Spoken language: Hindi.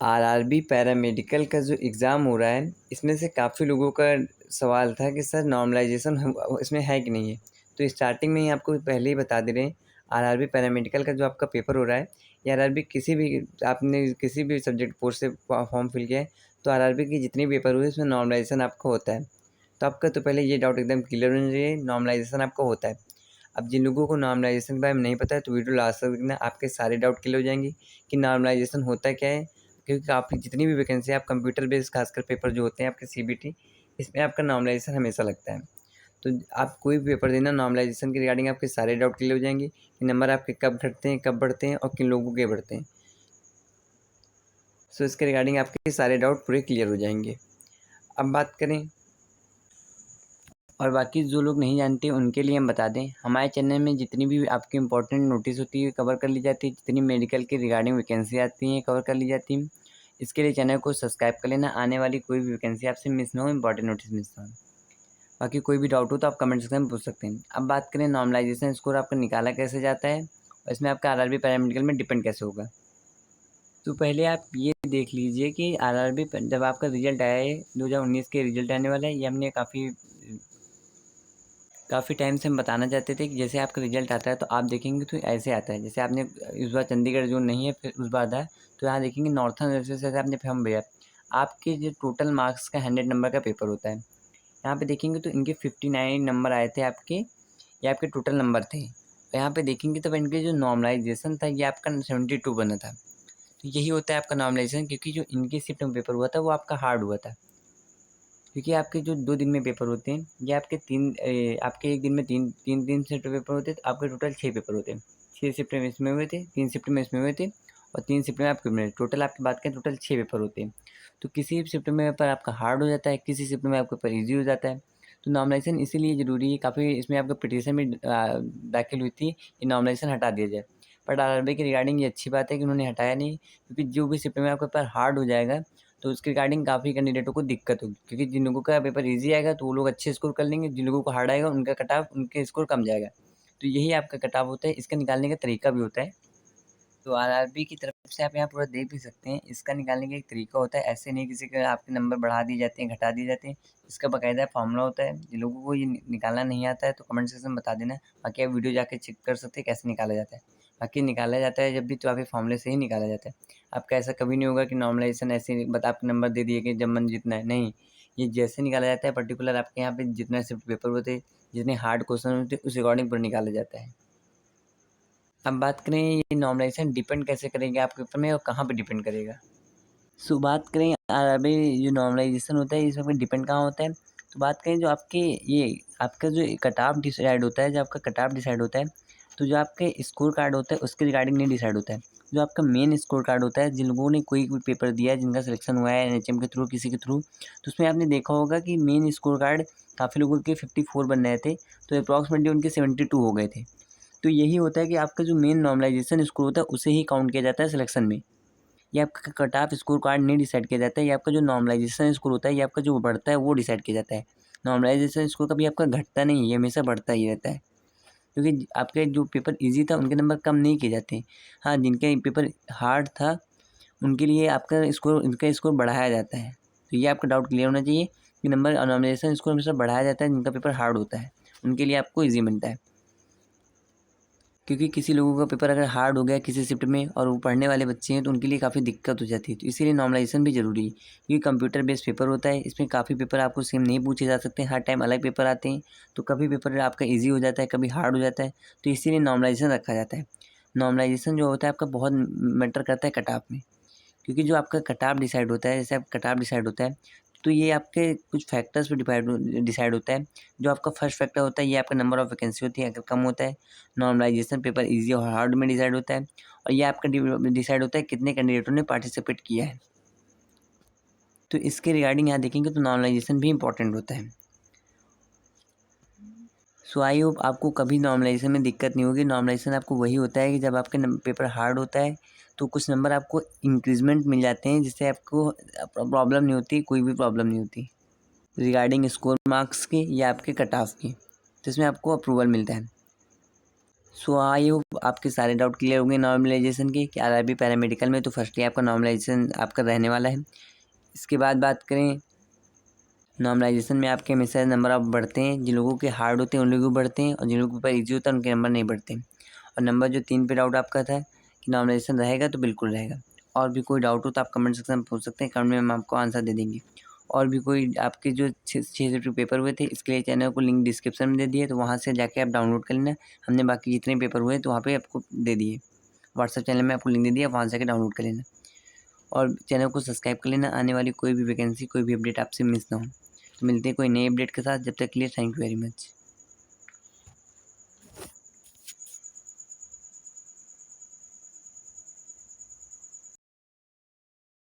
आरआरबी पैरामेडिकल का जो एग्ज़ाम हो रहा है, इसमें से काफ़ी लोगों का सवाल था कि सर नॉर्मलाइज़ेशन हम इसमें है कि नहीं है। तो स्टार्टिंग में ही आपको पहले ही बता दे रहे हैं, आरआरबी पैरामेडिकल का जो आपका पेपर हो रहा है, या आरआरबी किसी भी आपने किसी भी सब्जेक्ट पोस्ट से फॉर्म फिल किया है, तो आरआरबी की जितनी पेपर हुए उसमें नॉर्मलाइज़ेशन आपका होता है। तो आपका तो पहले ये डाउट एकदम क्लियर होना चाहिए, नॉर्मलाइज़ेशन आपका होता है। अब जिन लोगों को नॉर्मलाइज़ेशन के बारे में नहीं पता है, तो वीडियो लास्ट तक देखना, आपके सारे डाउट क्लियर हो जाएंगे कि नॉर्मलाइज़ेशन होता क्या है। क्योंकि आपकी जितनी भी वैकेंसी है, आप कंप्यूटर बेस्ड खासकर पेपर जो होते हैं आपके सीबीटी, इसमें आपका नॉर्मलाइज़ेशन हमेशा लगता है। तो आप कोई भी पेपर देना, नॉर्मलाइज़ेशन के रिगार्डिंग आपके सारे डाउट क्लियर हो जाएंगे कि नंबर आपके कब घटते हैं, कब बढ़ते हैं और किन लोगों के बढ़ते हैं। सो इसके रिगार्डिंग आपके सारे डाउट पूरे क्लियर हो जाएंगे। अब बात करें, और बाकी जो लोग नहीं जानते उनके लिए हम बता दें, हमारे चैनल में जितनी भी आपकी इंपॉर्टेंट नोटिस होती है कवर कर ली जाती है, जितनी मेडिकल के रिगार्डिंग वैकेंसी आती हैं कवर कर ली जाती हैं। इसके लिए चैनल को सब्सक्राइब कर लेना, आने वाली कोई भी वैकेंसी आपसे मिस ना हो, इंपॉर्टेंट नोटिस मिस ना हो। बाकी कोई भी डाउट हो तो आप कमेंट सेक्शन में पूछ सकते हैं। अब बात करें नॉर्मलाइजेशन स्कोर आपका निकाला कैसे जाता है और इसमें आपका आरआरबी पैरामेडिकल में डिपेंड कैसे होगा। तो पहले आप ये देख लीजिए कि आरआरबी जब आपका रिजल्ट आया है, 2019 के रिजल्ट आने वाला है, ये हमने काफ़ी टाइम से हम बताना चाहते थे कि जैसे आपका रिजल्ट आता है तो आप देखेंगे तो ऐसे आता है। जैसे आपने इस बार चंडीगढ़ जो नहीं है फिर उस बार था, तो यहाँ देखेंगे नॉर्थर्न यूनिवर्सिटी से आपने फॉर्म भरा, आपके जो टोटल मार्क्स का 100 नंबर का पेपर होता है। यहाँ पे देखेंगे तो इनके 59 नंबर आए थे आपके, ये आपके टोटल नंबर थे। यहाँ पे देखेंगे तब इनके जो नॉर्मलाइजेशन था ये आपका 72 बना था। तो यही होता है आपका नॉर्मलाइजेशन, क्योंकि जो इनके शिफ्ट में पेपर हुआ था वो आपका हार्ड हुआ था। क्योंकि आपके जो 2 दिन में पेपर होते हैं, ये आपके एक दिन में 3 शिफ्ट पेपर होते हैं, तो आपके टोटल 6 पेपर होते हैं। 6 शिफ्ट में इसमें हुए थे, 3 शिफ्ट में इसमें हुए थे और 3 शिफ्ट में आपके में टोटल आपकी बात करें टोटल 6 पेपर होते हैं। तो किसी भी शिफ्ट में पेपर आपका हार्ड हो जाता है, किसी शिफ्ट में आपका पेपर ईज़ी हो जाता है। तो नॉर्मलाइज़ेशन इसीलिए ज़रूरी है, काफ़ी इसमें आपका पिटीशन भी दाखिल हुई थी कि नॉर्मलाइज़ेशन हटा दिया जाए। बट आरआरबी के रिगार्डिंग ये अच्छी बात है कि उन्होंने हटाया नहीं, क्योंकि जो भी शिफ्ट में आपका पेपर हार्ड हो जाएगा तो उसके रिगार्डिंग काफ़ी कैंडिडेटों को दिक्कत होगी, क्योंकि जिन लोगों का पेपर ईज़ी आएगा तो वो लोग अच्छे स्कोर कर लेंगे, जिन लोगों को हार्ड आएगा उनका कट ऑफ उनके स्कोर कम जाएगा। तो यही आपका कट ऑफ होता है, इसका निकालने का तरीका भी होता है। तो आरआरबी की तरफ से आप यहाँ पूरा देख भी सकते हैं, इसका निकालने का एक तरीका होता है। ऐसे नहीं किसी के आपके नंबर बढ़ा दिए जाते हैं, घटा दिए जाते हैं, इसका बाकायदा फॉर्मूला होता है। जिन लोगों को ये निकालना नहीं आता है तो कमेंट सेक्शन में बता देना, बाकी आप वीडियो जाके चेक कर सकते हैं कैसे निकाला जाता है। बाकी निकाला जाता है जब भी तो आपके फॉर्मूले से ही निकाला जाता है। आपका ऐसा कभी नहीं होगा कि नॉर्मलाइजेशन ऐसे ही बता आपके नंबर दे दिए कि जब मन जितना है, नहीं। ये जैसे निकाला जाता है पर्टिकुलर आपके यहाँ पे जितना शिफ्ट पेपर होते हैं, जितने हार्ड क्वेश्चन होते हैं उस अकॉर्डिंग पर निकाला जाता है। अब बात करें ये नॉर्मलाइजेशन डिपेंड कैसे करेगा आपके ऊपर में और कहाँ पे डिपेंड करेगा। सो बात करें अभी जो नॉर्मलाइजेशन होता है इसमें डिपेंड कहाँ होता है, तो बात करें जो आपके ये आपका जो कट ऑफ डिसाइड होता है, जो आपका कट ऑफ डिसाइड होता है, तो जो आपके स्कोर कार्ड होता है उसके रिगार्डिंग नहीं डिसाइड होता है। जो आपका मेन स्कोर कार्ड होता है, जिन लोगों ने कोई भी पेपर दिया है, जिनका सिलेक्शन हुआ है एनएचएम के थ्रू किसी के थ्रू, तो उसमें आपने देखा होगा कि मेन स्कोर कार्ड काफ़ी लोगों के 54 बन रहे थे, तो अप्रॉक्सीमेटली उनके 72 हो गए थे। तो यही होता है कि आपका जो मेन नॉर्मलाइजेशन स्कोर होता है उसे ही काउंट किया जाता है सिलेक्शन में। ये आपका कट ऑफ स्कोर कार्ड नहीं डिसाइड किया जाता है, ये आपका जो नॉर्मलाइजेशन स्कोर होता है, ये आपका जो बढ़ता है वो डिसाइड किया जाता है। नॉर्मलाइजेशन स्कोर कभी आपका घटता नहीं है, ये हमेशा बढ़ता ही रहता है। क्योंकि आपके जो पेपर ईज़ी था उनके नंबर कम नहीं किए जाते। हाँ, जिनका पेपर हार्ड था उनके लिए आपका स्कोर उनका स्कोर बढ़ाया जाता है। तो ये आपका डाउट क्लियर होना चाहिए कि नंबर नॉर्मलाइजेशन स्कोर हमेशा बढ़ाया जाता है, जिनका पेपर हार्ड होता है, उनके लिए आपको ईज़ी मिलता है। क्योंकि किसी लोगों का पेपर अगर हार्ड हो गया किसी शिफ्ट में और वो पढ़ने वाले बच्चे हैं तो उनके लिए काफ़ी दिक्कत हो जाती है, तो इसीलिए नॉर्मलाइजेशन भी ज़रूरी है। क्योंकि कंप्यूटर बेस्ड पेपर होता है, इसमें काफ़ी पेपर आपको सेम नहीं पूछे जा सकते, हर टाइम अलग पेपर आते हैं, तो कभी पेपर आपका ईजी हो जाता है, कभी हार्ड हो जाता है, तो इसीलिए नॉर्मलाइजेशन रखा जाता है। नॉर्मलाइजेशन जो होता है आपका बहुत मैटर करता है कट ऑफ में, क्योंकि जो आपका कट ऑफ डिसाइड होता है, जैसे आप कट ऑफ डिसाइड होता है, तो ये आपके कुछ फैक्टर्स पे डिसाइड होता है। जो आपका फर्स्ट फैक्टर होता है ये आपका नंबर ऑफ वैकेंसी होती है, अगर कम होता है। नॉर्मलाइजेशन पेपर ईजी और हार्ड में डिसाइड होता है, और ये आपका डिसाइड होता है कितने कैंडिडेटों ने पार्टिसिपेट किया है। तो इसके रिगार्डिंग यहाँ देखेंगे तो नॉर्मलाइजेशन भी इंपॉर्टेंट होता है। सो आई होप आपको कभी नॉर्मलाइजेशन में दिक्कत नहीं होगी। नॉर्मलाइजेशन आपको वही होता है कि जब आपके पेपर हार्ड होता है तो कुछ नंबर आपको इंक्रीजमेंट मिल जाते हैं, जिससे आपको प्रॉब्लम नहीं होती, कोई भी प्रॉब्लम नहीं होती रिगार्डिंग स्कोर मार्क्स की या आपके कट ऑफ की, तो इसमें आपको अप्रूवल मिलता है। सो आई होप आपके सारे डाउट क्लियर हो गए नॉर्मलाइजेशन के कि आरआरबी पैरामेडिकल में तो फर्स्टली आपका नॉर्मलाइजेशन आपका रहने वाला है। इसके बाद बात करें नॉर्मलाइजेशन में आपके हमेशा नंबर ऑफ बढ़ते हैं, जिन लोगों के हार्ड होते हैं उन लोगों के बढ़ते हैं और जिन लोगों के ऊपर ईजी होता है उनके नंबर नहीं बढ़ते। और नंबर जो 3 पे डाउट आपका था कि नॉर्मलाइजेशन रहेगा तो बिल्कुल रहेगा। और भी कोई डाउट हो तो आप कमेंट सेक्शन में पूछ सकते हैं, कमेंट में हम आपको आंसर दे देंगे। और भी कोई आपके जो 6 सब्जेक्ट पेपर हुए थे इसके लिए चैनल को लिंक डिस्क्रिप्शन में दे दिए, तो वहाँ से जाके आप डाउनलोड कर लेना। हमने बाकी जितने पेपर हुए तो वहाँ पे आपको दे दिए, व्हाट्सएप चैनल में आपको लिंक दे दिया, वहाँ से जाके डाउनलोड कर लेना और चैनल को सब्सक्राइब कर लेना, आने वाली कोई भी वैकेंसी कोई भी अपडेट आपसे मिस ना हो। तो मिलते हैं कोई नई अपडेट के साथ, जब तक के लिए थैंक यू वेरी मच।